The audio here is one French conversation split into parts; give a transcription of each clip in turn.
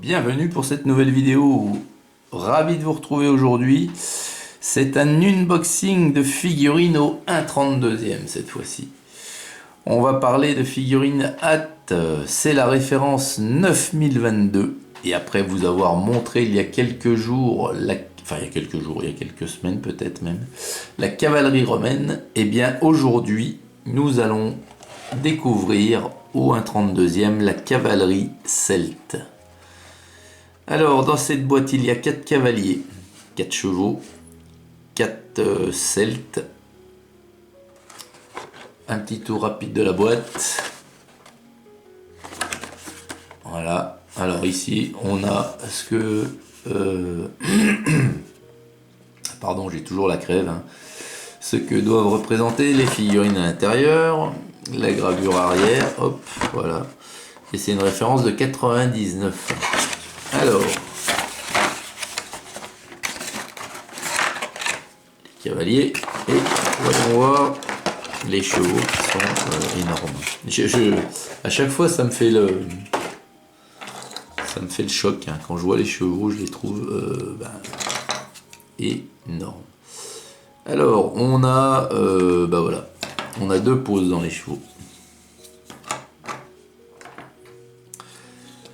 Bienvenue pour cette nouvelle vidéo. Ravi de vous retrouver aujourd'hui. C'est un unboxing de figurines au 1/32e cette fois-ci. On va parler de figurines Hatt. C'est la référence 9022. Et après vous avoir montré il y a quelques jours, il y a quelques semaines peut-être même, la cavalerie romaine, et bien aujourd'hui nous allons découvrir au 1/32e la cavalerie celte. Alors, dans cette boîte, il y a 4 cavaliers, 4 chevaux, 4 celtes. Un petit tour rapide de la boîte. Voilà. Alors ici, on a ce que... Pardon, j'ai toujours la crève. Ce que doivent représenter les figurines à l'intérieur. La gravure arrière, hop, voilà. Et c'est une référence de 99. Alors, les cavaliers, et voyons voir les chevaux qui sont énormes. À chaque fois, ça me fait le choc. Quand je vois les chevaux, je les trouve énormes. Alors, on a, voilà, on a 2 poses dans les chevaux.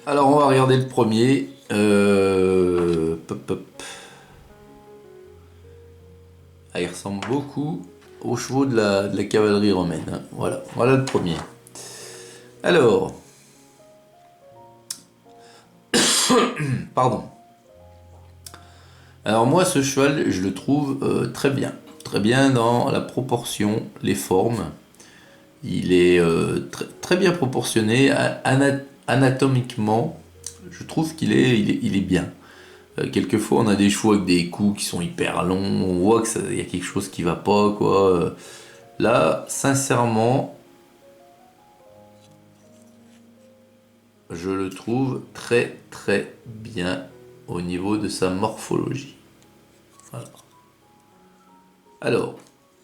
Alors, on va regarder le premier. Il ressemble beaucoup aux chevaux de la cavalerie romaine. Voilà le premier. Alors, pardon. Alors moi, ce cheval, je le trouve très bien dans la proportion, les formes. Il est très bien proportionné, anatomiquement. Je trouve qu'il est bien. Quelquefois, on a des chevaux avec des coups qui sont hyper longs. On voit qu'il y a quelque chose qui va pas, quoi. Là, sincèrement, je le trouve très bien au niveau de sa morphologie. Voilà. Alors,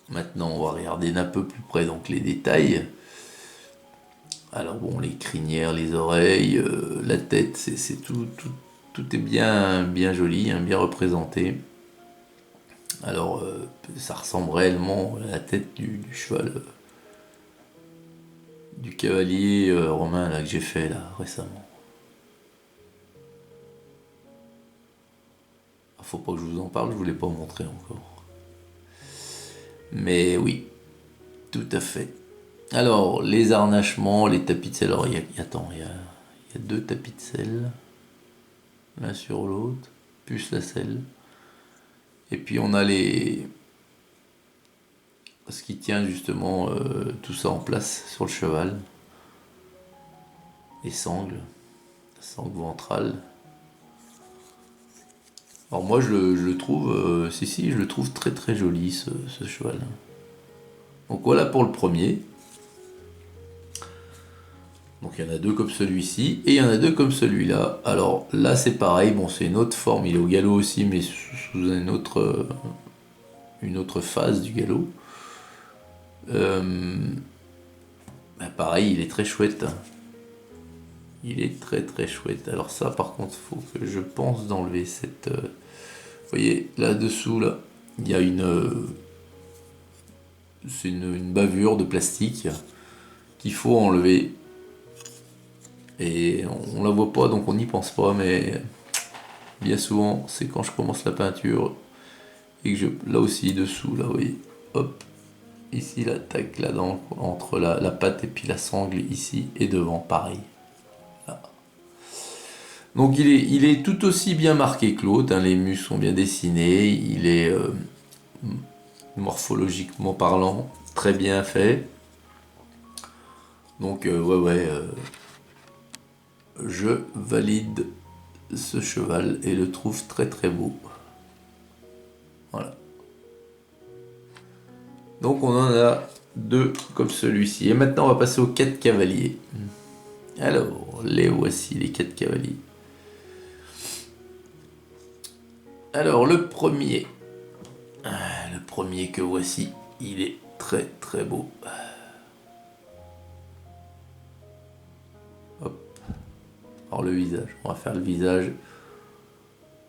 maintenant, on va regarder d'un peu plus près donc les détails. Alors bon, les crinières, les oreilles, la tête, c'est tout est bien joli, bien représenté. Alors, ça ressemble réellement à la tête du cheval, du cavalier romain là, que j'ai fait là récemment. Faut pas que je vous en parle, je vous l'ai pas montré encore. Mais oui, tout à fait. Alors, les harnachements, les tapis de selle. Alors, il y a 2 tapis de selle, l'un sur l'autre, plus la selle. Et puis on a ce qui tient justement tout ça en place sur le cheval. Les sangles, la sangle ventrale. Alors moi je le trouve, je le trouve très joli ce cheval. Donc voilà pour le premier. Donc il y en a 2 comme celui-ci et il y en a 2 comme celui-là. Alors là c'est pareil, bon c'est une autre forme, il est au galop aussi mais sous une autre phase du galop. Pareil, il est très chouette. Il est très chouette. Alors ça par contre faut que je pense d'enlever cette... Vous voyez là dessous là, il y a c'est une bavure de plastique qu'il faut enlever. Et on la voit pas donc on n'y pense pas, mais bien souvent c'est quand je commence la peinture et que là aussi dessous là, vous voyez, hop, ici là, tac, là entre la patte et puis la sangle ici et devant pareil. Là. Donc il est tout aussi bien marqué que l'autre, les muscles sont bien dessinés, il est morphologiquement parlant très bien fait. Donc je valide ce cheval et le trouve très beau. Voilà. Donc on en a 2 comme celui-ci. Et maintenant on va passer aux 4 cavaliers. Alors, les voici les 4 cavaliers. Alors le premier que voici, il est très beau. Alors le visage, on va faire le visage.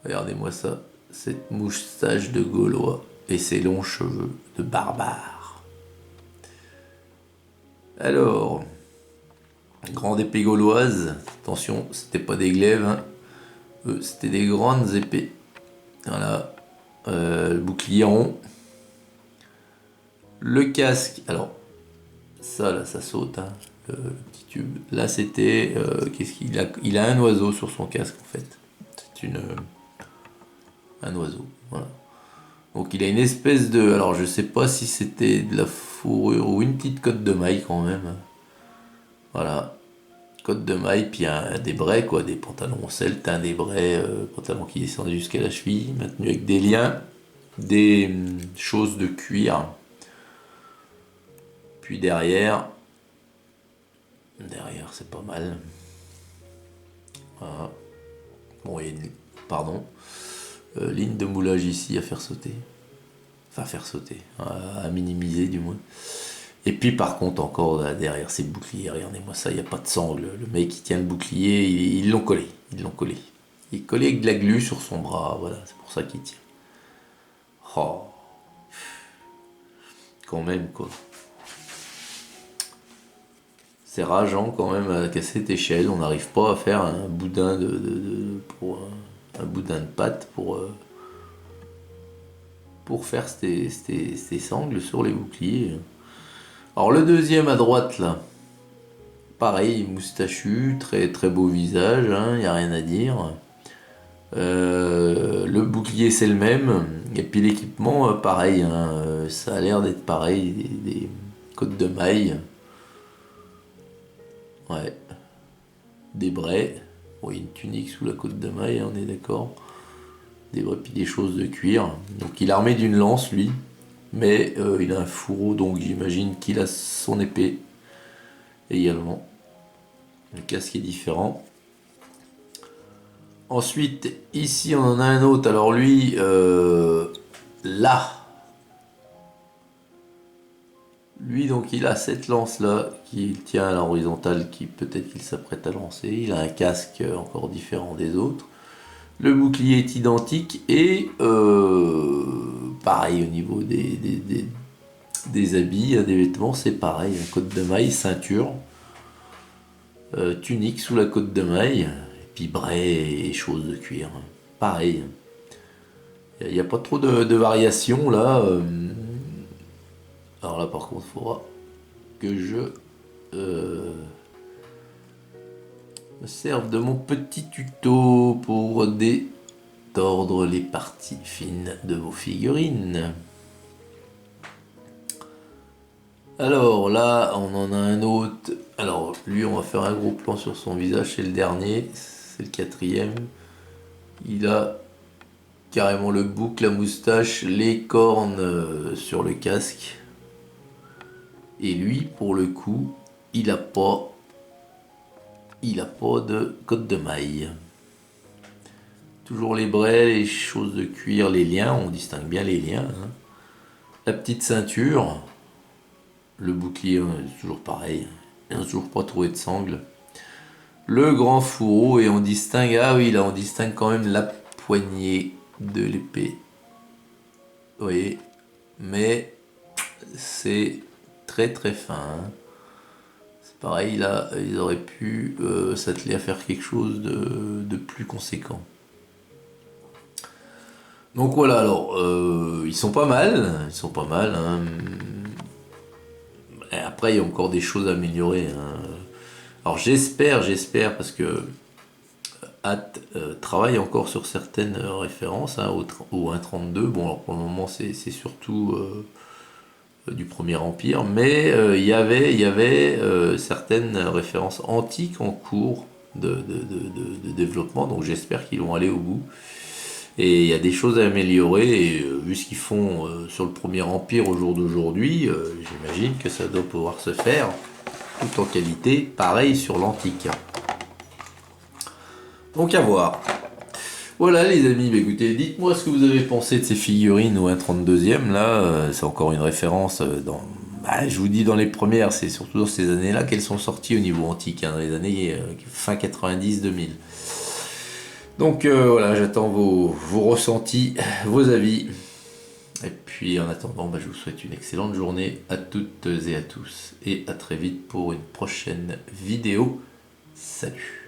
Regardez-moi ça, cette moustache de Gaulois et ces longs cheveux de barbare. Alors, grande épée gauloise, attention, c'était pas des glaives, hein. C'était des grandes épées. Voilà, le bouclier rond. Le casque, alors, ça là, ça saute, hein, le petit tube. Là, c'était, qu'est-ce qu'il a? Il a un oiseau sur son casque, en fait. C'est un oiseau, voilà. Donc il a une espèce de... Alors je sais pas si c'était de la fourrure ou une petite cotte de maille quand même. Voilà. Cotte de maille, puis des brais, quoi, des pantalons celtes, un des brais, pantalons qui descendent jusqu'à la cheville, maintenu avec des liens, des choses de cuir. Puis derrière c'est pas mal. Voilà. Bon, il y a une... Pardon. Ligne de moulage ici à faire sauter. Enfin, faire sauter. À minimiser, du moins. Et puis, par contre, encore derrière, c'est le bouclier. Regardez-moi ça, il n'y a pas de sangle. Le mec qui tient le bouclier, ils l'ont collé. Ils l'ont collé. Il est collé avec de la glu sur son bras. Voilà, c'est pour ça qu'il tient. Oh. Quand même, quoi. C'est rageant quand même qu'à cette échelle, on n'arrive pas à faire un boudin un boudin de pâte pour faire ces sangles sur les boucliers. Alors le deuxième à droite là, pareil, moustachu, très très beau visage, il n'y a rien à dire. Le bouclier c'est le même, et puis l'équipement pareil, ça a l'air d'être pareil, des côtes de maille. Ouais. Des brais. Oui, une tunique sous la côte de maille, on est d'accord. Des brais puis des choses de cuir. Donc il est armé d'une lance lui. Mais il a un fourreau, donc j'imagine qu'il a son épée également. Le casque est différent. Ensuite, ici on en a un autre. Alors lui, là. Lui, donc, il a cette lance-là qu'il tient à l'horizontale, qui peut-être qu'il s'apprête à lancer. Il a un casque encore différent des autres. Le bouclier est identique et pareil au niveau des habits, des vêtements, c'est pareil. Côte de maille, ceinture, tunique sous la côte de maille, et puis brais et choses de cuir. Pareil. Il n'y a pas trop de variations là. Alors là par contre il faudra que je me serve de mon petit tuto pour détordre les parties fines de vos figurines. Alors là on en a un autre. Alors lui on va faire un gros plan sur son visage, c'est le dernier, c'est le quatrième. Il a carrément le bouc, la moustache, les cornes sur le casque. Et lui, pour le coup, il a pas de côte de maille. Toujours les brais, les choses de cuir, les liens, on distingue bien les liens. La petite ceinture, le bouclier, c'est toujours pareil. On n'a toujours pas trouvé de sangle. Le grand fourreau, et on distingue, ah oui, là on distingue quand même la poignée de l'épée. Vous voyez, mais c'est très très fin. C'est pareil, là, ils auraient pu s'atteler à faire quelque chose de plus conséquent. Donc voilà, alors, ils sont pas mal, Et après, il y a encore des choses à améliorer. Alors j'espère, parce que Hat travaille encore sur certaines références au 1.32. Bon, alors pour le moment, c'est surtout du Premier Empire, mais il y avait certaines références antiques en cours de développement, donc j'espère qu'ils vont aller au bout. Et il y a des choses à améliorer, et vu ce qu'ils font sur le Premier Empire au jour d'aujourd'hui, j'imagine que ça doit pouvoir se faire tout en qualité, pareil sur l'antique. Donc à voir. Voilà les amis, écoutez, dites-moi ce que vous avez pensé de ces figurines au 1/32e, là, c'est encore une référence dans je vous dis dans les premières, c'est surtout dans ces années-là qu'elles sont sorties au niveau antique, hein, dans les années fin 90-2000. Donc voilà, j'attends vos ressentis, vos avis. Et puis en attendant, je vous souhaite une excellente journée à toutes et à tous. Et à très vite pour une prochaine vidéo. Salut!